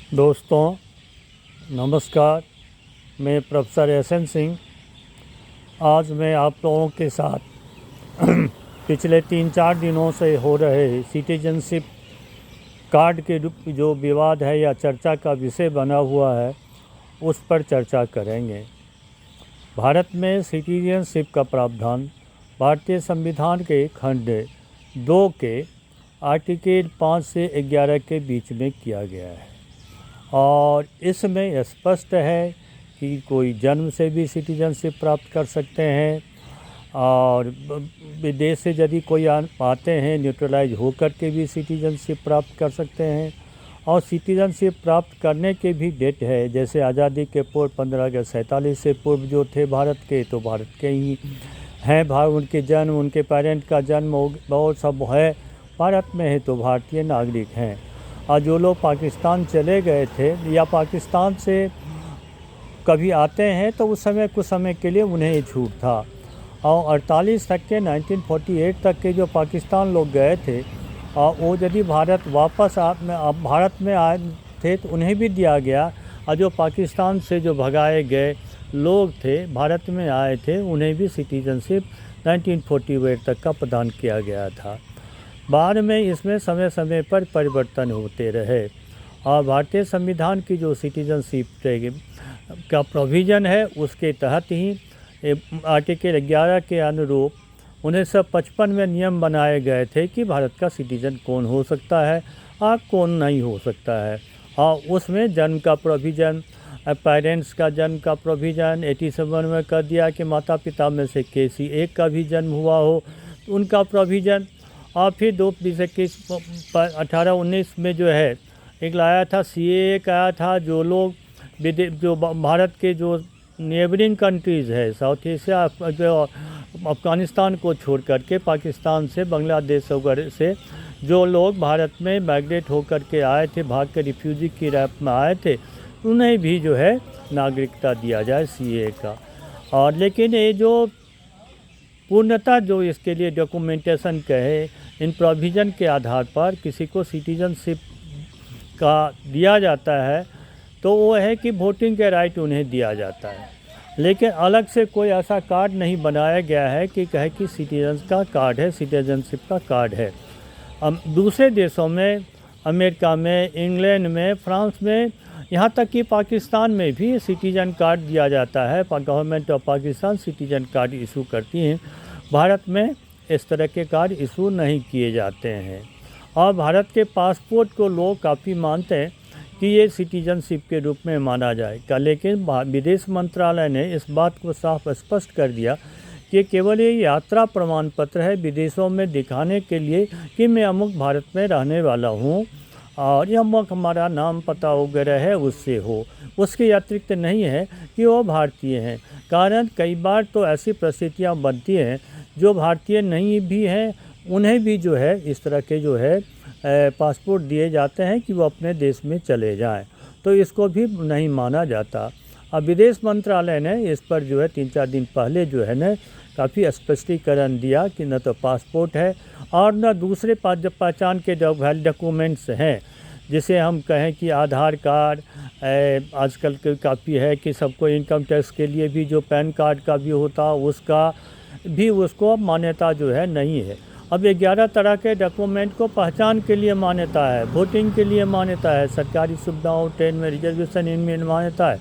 दोस्तों नमस्कार। मैं प्रोफेसर एस.एन. सिंह आज मैं आप लोगों के साथ पिछले 3-4 दिनों से हो रहे सिटीजनशिप कार्ड के जो विवाद है या चर्चा का विषय बना हुआ है उस पर चर्चा करेंगे। भारत में सिटीजनशिप का प्रावधान भारतीय संविधान के खंड 2 के आर्टिकल 5 से 11 के बीच में किया गया है और इसमें स्पष्ट है कि कोई जन्म से भी सिटीजनशिप प्राप्त कर सकते हैं और विदेश से यदि कोई आते हैं न्यूट्रलाइज होकर के भी सिटीजनशिप प्राप्त कर सकते हैं और सिटीजनशिप प्राप्त करने के भी डेट है। जैसे आज़ादी के पूर्व 15 अगस्त 47 से पूर्व जो थे भारत के तो भारत के ही हैं, उनके जन्म उनके पेरेंट का जन्म और सब है भारत में है तो भारतीय नागरिक हैं। और जो लोग पाकिस्तान चले गए थे या पाकिस्तान से कभी आते हैं तो उस समय कुछ समय के लिए उन्हें ये छूट था और 48 तक के 1948 तक के जो पाकिस्तान लोग गए थे और वो यदि भारत वापस भारत में आए थे तो उन्हें भी दिया गया और जो पाकिस्तान से जो भगाए गए लोग थे भारत में आए थे उन्हें भी सिटीजनशिप 1948 तक का प्रदान किया गया था। बाद में इसमें समय समय पर परिवर्तन होते रहे और भारतीय संविधान की जो सिटीजनशिप का प्रोविज़न है उसके तहत ही आर्टिकल 11 के अनुरूप 1955 में नियम बनाए गए थे कि भारत का सिटीजन कौन हो सकता है और कौन नहीं हो सकता है। और उसमें जन्म का प्रोविज़न पेरेंट्स का जन्म का प्रोविज़न 87 में कर दिया कि माता पिता में से किसी एक का भी जन्म हुआ हो तो उनका प्रोविज़न। और फिर 2018-19 में जो है एक लाया था CAA आया था जो लोग जो भारत के जो नेबरिंग कंट्रीज़ है साउथ एशिया जो अफ़गानिस्तान को छोड़ करके पाकिस्तान से बांग्लादेश वगैरह से जो लोग भारत में माइग्रेट होकर के आए थे भाग के रिफ्यूजी की रैप में आए थे उन्हें भी जो है नागरिकता दिया जाए CAA का। और लेकिन ये जो पूर्णतः जो इसके लिए डॉक्यूमेंटेशन कहे इन प्रोविज़न के आधार पर किसी को सिटीजनशिप का दिया जाता है तो वो है कि वोटिंग के राइट उन्हें दिया जाता है, लेकिन अलग से कोई ऐसा कार्ड नहीं बनाया गया है कि कहे कि सिटीजन का कार्ड है सिटीजनशिप का कार्ड है। दूसरे देशों में अमेरिका में इंग्लैंड में फ्रांस में यहाँ तक कि पाकिस्तान में भी सिटीजन कार्ड दिया जाता है। Government of Pakistan citizen card issue करती हैं। भारत में इस तरह के कार्ड इशू नहीं किए जाते हैं और भारत के पासपोर्ट को लोग काफ़ी मानते हैं कि ये सिटीजनशिप के रूप में माना जाए। लेकिन विदेश मंत्रालय ने इस बात को साफ स्पष्ट कर दिया कि केवल ये यात्रा प्रमाण पत्र है विदेशों में दिखाने के लिए कि मैं अमुक भारत में रहने वाला हूँ और ये अमुक हमारा नाम पता वगैरह है उससे हो, उसके अतिरिक्त नहीं है कि वो भारतीय हैं। कारण कई बार तो ऐसी परिस्थितियाँ बनती हैं जो भारतीय नहीं भी हैं उन्हें भी जो है इस तरह के जो है पासपोर्ट दिए जाते हैं कि वो अपने देश में चले जाएं, तो इसको भी नहीं माना जाता। अब विदेश मंत्रालय ने इस पर जो है 3-4 दिन पहले जो है ना काफ़ी स्पष्टीकरण दिया कि न तो पासपोर्ट है और न दूसरे पहचान के जो डॉक्यूमेंट्स हैं जिसे हम कहें कि आधार कार्ड आजकल के काफ़ी है कि सबको इनकम टैक्स के लिए भी जो पैन कार्ड का भी होता उसका भी उसको मान्यता जो है नहीं है। अब 11 तरह के डॉक्यूमेंट को पहचान के लिए मान्यता है, वोटिंग के लिए मान्यता है, सरकारी सुविधाओं ट्रेन में रिजर्वेशन इनमें मान्यता है,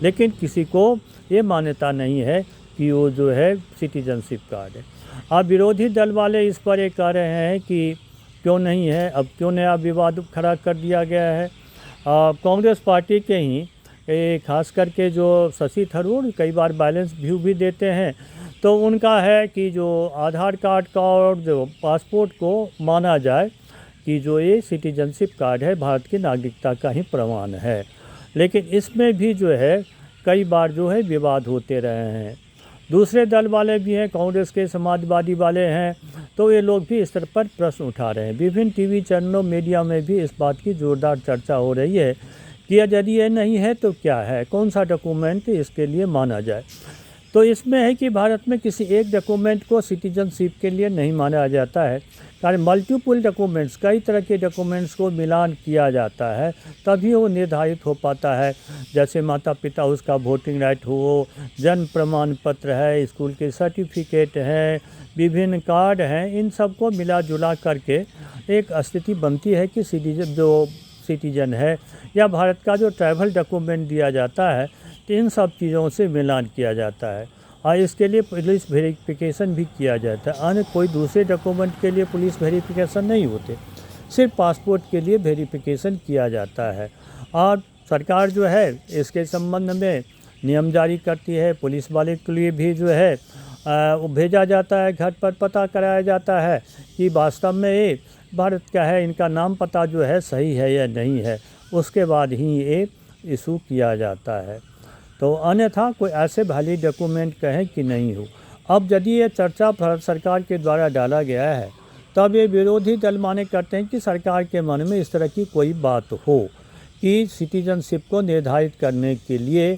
लेकिन किसी को ये मान्यता नहीं है कि वो जो है सिटीजनशिप कार्ड है। अब विरोधी दल वाले इस पर ये कह रहे हैं कि क्यों नहीं है, अब क्यों नया विवाद खड़ा कर दिया गया है। कांग्रेस पार्टी के ही खास करके जो शशि थरूर कई बार बैलेंस व्यू भी देते हैं तो उनका है कि जो आधार कार्ड का और जो पासपोर्ट को माना जाए कि जो ये सिटीजनशिप कार्ड है भारत की नागरिकता का ही प्रमाण है। लेकिन इसमें भी जो है कई बार जो है विवाद होते रहे हैं। दूसरे दल वाले भी हैं, कांग्रेस के समाजवादी वाले हैं, तो ये लोग भी इस तरह पर प्रश्न उठा रहे हैं। विभिन्न टीवी चैनलों मीडिया में भी इस बात की ज़ोरदार चर्चा हो रही है कि यदि ये नहीं है तो क्या है, कौन सा डॉक्यूमेंट इसके लिए माना जाए। तो इसमें है कि भारत में किसी एक डॉक्यूमेंट को सिटीजनशिप के लिए नहीं माना जाता है। कारण मल्टीपल डॉक्यूमेंट्स, कई तरह के डॉक्यूमेंट्स को मिलान किया जाता है तभी वो निर्धारित हो पाता है। जैसे माता पिता उसका वोटिंग राइट हो, जन्म प्रमाण पत्र है, स्कूल के सर्टिफिकेट हैं, विभिन्न कार्ड हैं, इन सब को मिला जुला करके एक स्थिति बनती है कि सिटीजन है या भारत का जो ट्रैवल डॉक्यूमेंट दिया जाता है, तो इन सब चीज़ों से मिलान किया जाता है और इसके लिए पुलिस वेरिफिकेशन भी किया जाता है। अन्य कोई दूसरे डॉक्यूमेंट के लिए पुलिस वेरिफिकेशन नहीं होते, सिर्फ पासपोर्ट के लिए वेरिफिकेशन किया जाता है। और सरकार जो है इसके संबंध में नियम जारी करती है। पुलिस वाले के लिए भी जो है वो भेजा जाता है, घर पर पता कराया जाता है कि वास्तव में ये भारत का है, इनका नाम पता जो है सही है या नहीं है, उसके बाद ही ये इशू किया जाता है। तो अन्यथा कोई ऐसे वैलिड डॉक्यूमेंट कहें कि नहीं हो। अब यदि ये चर्चा भारत सरकार के द्वारा डाला गया है तब ये विरोधी दल माने करते हैं कि सरकार के मन में इस तरह की कोई बात हो कि सिटीजनशिप को निर्धारित करने के लिए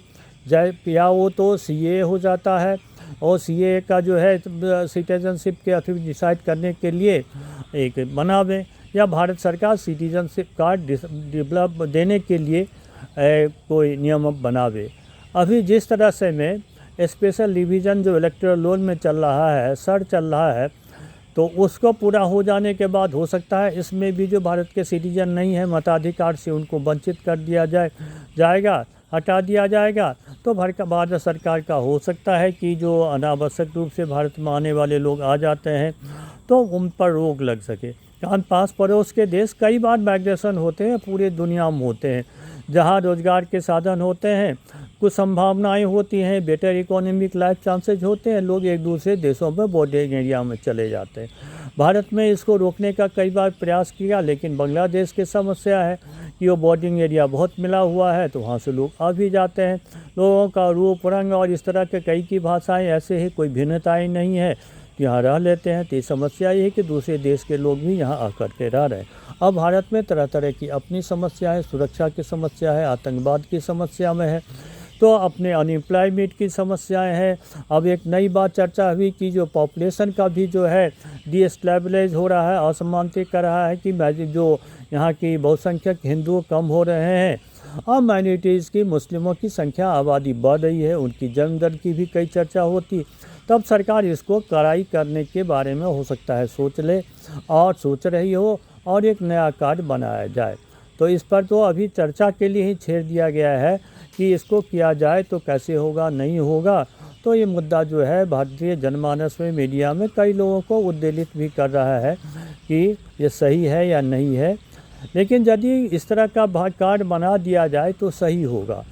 या वो तो सीए हो जाता है और सीए का जो है सिटीजनशिप के अथवा डिसाइड करने के लिए एक बनावे, या भारत सरकार सिटीजनशिप कार्ड डेवलप देने के लिए कोई नियम बनावे। अभी जिस तरह से में स्पेशल डिवीज़न जो इलेक्टोरल रोल में चल रहा है, चल रहा है, तो उसको पूरा हो जाने के बाद हो सकता है इसमें भी जो भारत के सिटीजन नहीं है मताधिकार से उनको वंचित कर दिया जाएगा, हटा दिया जाएगा। तो भारत सरकार का हो सकता है कि जो अनावश्यक रूप से भारत में आने वाले लोग आ जाते हैं तो उन पर रोक लग सके। कारण पास पड़ोस के देश कई बार माइग्रेशन होते हैं, पूरे दुनिया में होते हैं, जहाँ रोजगार के साधन होते हैं, कुछ संभावनाएं होती हैं, बेटर इकोनॉमिक लाइफ चांसेज होते हैं, लोग एक दूसरे देशों में बॉर्डरिंग एरिया में चले जाते हैं। भारत में इसको रोकने का कई बार प्रयास किया, लेकिन बांग्लादेश की समस्या है कि वो बॉर्डरिंग एरिया बहुत मिला हुआ है, तो वहाँ से लोग आ भी जाते हैं। लोगों का रूप रंग और इस तरह के कई की भाषाएँ ऐसे ही कोई भिन्नताएँ नहीं है, यहाँ रह लेते हैं। तो ये समस्या ये है कि दूसरे देश के लोग भी यहाँ आकर के रह रहे हैं। अब भारत में तरह तरह की अपनी समस्या है, सुरक्षा की समस्या है, आतंकवाद की समस्या में है, तो अपने अनएम्प्लॉयमेंट की समस्याएं हैं। अब एक नई बात चर्चा हुई कि जो पॉपुलेशन का भी जो है डीस्टेबलाइज हो रहा है, असमानता कर रहा है कि जो यहाँ की बहुसंख्यक हिंदू कम हो रहे हैं और माइनॉरिटीज़ की मुस्लिमों की संख्या आबादी बढ़ रही है, उनकी जन्म दर की भी कई चर्चा होती। तब सरकार इसको कड़ाई करने के बारे में हो सकता है सोच ले और सोच रही हो और एक नया कार्ड बनाया जाए। तो इस पर तो अभी चर्चा के लिए ही छेड़ दिया गया है कि इसको किया जाए तो कैसे होगा, नहीं होगा। तो ये मुद्दा जो है भारतीय जनमानस में, मीडिया में कई लोगों को उद्वेलित भी कर रहा है कि ये सही है या नहीं है। लेकिन यदि इस तरह का कार्ड बना दिया जाए तो सही होगा।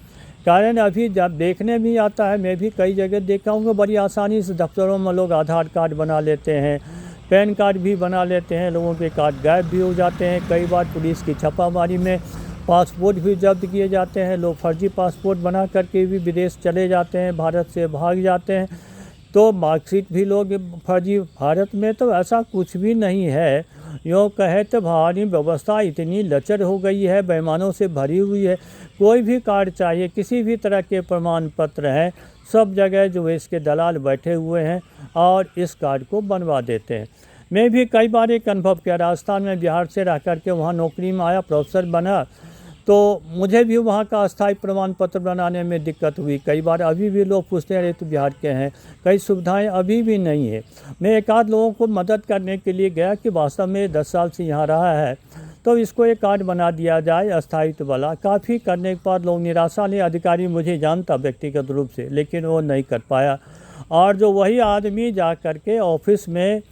कारण अभी जब देखने में आता है, मैं भी कई जगह देखा हूँ, बड़ी आसानी से दफ्तरों में लोग आधार कार्ड बना लेते हैं, पैन कार्ड भी बना लेते हैं, लोगों के कार्ड गायब भी हो जाते हैं। कई बार पुलिस की छापामारी में पासपोर्ट भी जब्त किए जाते हैं, लोग फर्जी पासपोर्ट बना करके भी विदेश चले जाते हैं, भारत से भाग जाते हैं। तो मार्कशीट भी लोग फर्जी। भारत में तो ऐसा कुछ भी नहीं है। यूँ कहे तो भारतीय व्यवस्था इतनी लचर हो गई है, बेईमानों से भरी हुई है। कोई भी कार्ड चाहिए, किसी भी तरह के प्रमाण पत्र हैं, सब जगह जो है इसके दलाल बैठे हुए हैं और इस कार्ड को बनवा देते हैं। मैं भी कई बार एक अनुभव किया, राजस्थान में बिहार से रह कर के वहाँ नौकरी में आया, प्रोफेसर बना, तो मुझे भी वहाँ का अस्थायी प्रमाण पत्र बनाने में दिक्कत हुई। कई बार अभी भी लोग पूछते हैं अरे तो बिहार के हैं, कई सुविधाएं अभी भी नहीं है। मैं एक आध लोगों को मदद करने के लिए गया कि वास्तव में 10 साल से यहाँ रहा है तो इसको एक कार्ड बना दिया जाए अस्थायित्व वाला। काफ़ी करने के बाद लोग निराशा ले, अधिकारी मुझे जानता व्यक्तिगत रूप से, लेकिन वो नहीं कर पाया। और जो वही आदमी जा कर के ऑफिस में,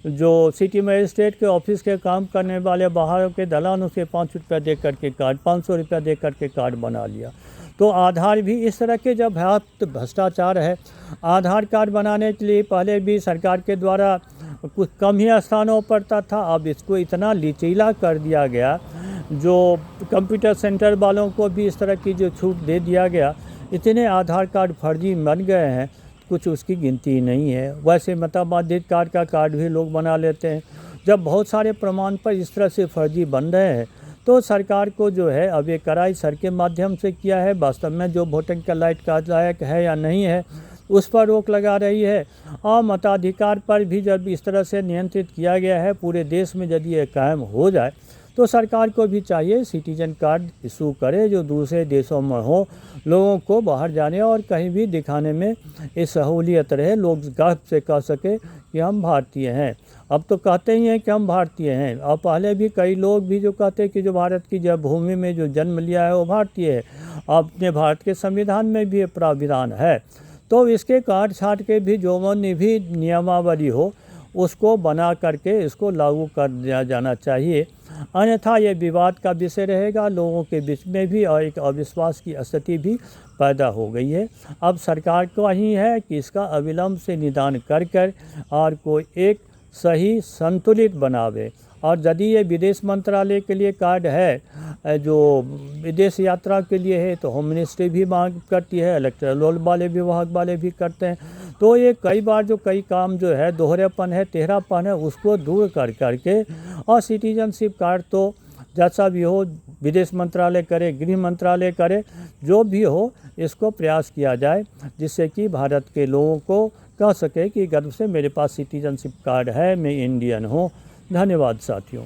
जो सिटी मजिस्ट्रेट के ऑफिस के काम करने वाले बाहर के दलाल, उसे 5 रुपया दे करके कार्ड, 500 रुपया दे करके कार्ड बना लिया। तो आधार भी इस तरह के जब भ्रष्टाचार है। आधार कार्ड बनाने के लिए पहले भी सरकार के द्वारा कुछ कम ही स्थानों पर था, अब इसको इतना लचीला कर दिया गया, जो कंप्यूटर सेंटर वालों को भी इस तरह की जो छूट दे दिया गया, इतने आधार कार्ड फर्जी बन गए हैं, कुछ उसकी गिनती नहीं है। वैसे मताधिकार का कार्ड भी लोग बना लेते हैं। जब बहुत सारे प्रमाण पर इस तरह से फर्जी बन रहे हैं तो सरकार को जो है अब ये कड़ाई सर के माध्यम से किया है। वास्तव में जो वोटिंग का लाइट का लायक है या नहीं है, उस पर रोक लगा रही है। और मताधिकार पर भी जब इस तरह से नियंत्रित किया गया है पूरे देश में, यदि ये कायम हो जाए तो सरकार को भी चाहिए सिटीजन कार्ड इशू करे जो दूसरे देशों में हो, लोगों को बाहर जाने और कहीं भी दिखाने में ये सहूलियत रहे, लोग गर्व से कह सके कि हम भारतीय हैं। अब तो कहते ही हैं कि हम भारतीय हैं, और पहले भी कई लोग भी जो कहते हैं कि जो भारत की जब भूमि में जो जन्म लिया है वो भारतीय है। अपने भारत के संविधान में भी ये प्राविधान है। तो इसके काट छाट के भी जो भी नियमावली हो उसको बना करके इसको लागू कर दिया जाना चाहिए, अन्यथा ये विवाद का विषय रहेगा लोगों के बीच में भी, और एक अविश्वास की स्थिति भी पैदा हो गई है। अब सरकार को ही है कि इसका अविलंब से निदान कर और कोई एक सही संतुलित बनावे। और यदि ये विदेश मंत्रालय के लिए कार्ड है जो विदेश यात्रा के लिए है तो होम मिनिस्ट्री भी मांग करती है, इलेक्टोरल रोल वाले विभाग वाले भी करते हैं। तो ये कई बार जो कई काम जो है दोहरेपन है, तेहरापन है, उसको दूर करके और सिटीजनशिप कार्ड तो जैसा भी हो विदेश मंत्रालय करे, गृह मंत्रालय करे, जो भी हो इसको प्रयास किया जाए जिससे कि भारत के लोगों को कह सके कि गर्व से मेरे पास सिटीजनशिप कार्ड है, मैं इंडियन हूँ। धन्यवाद साथियों।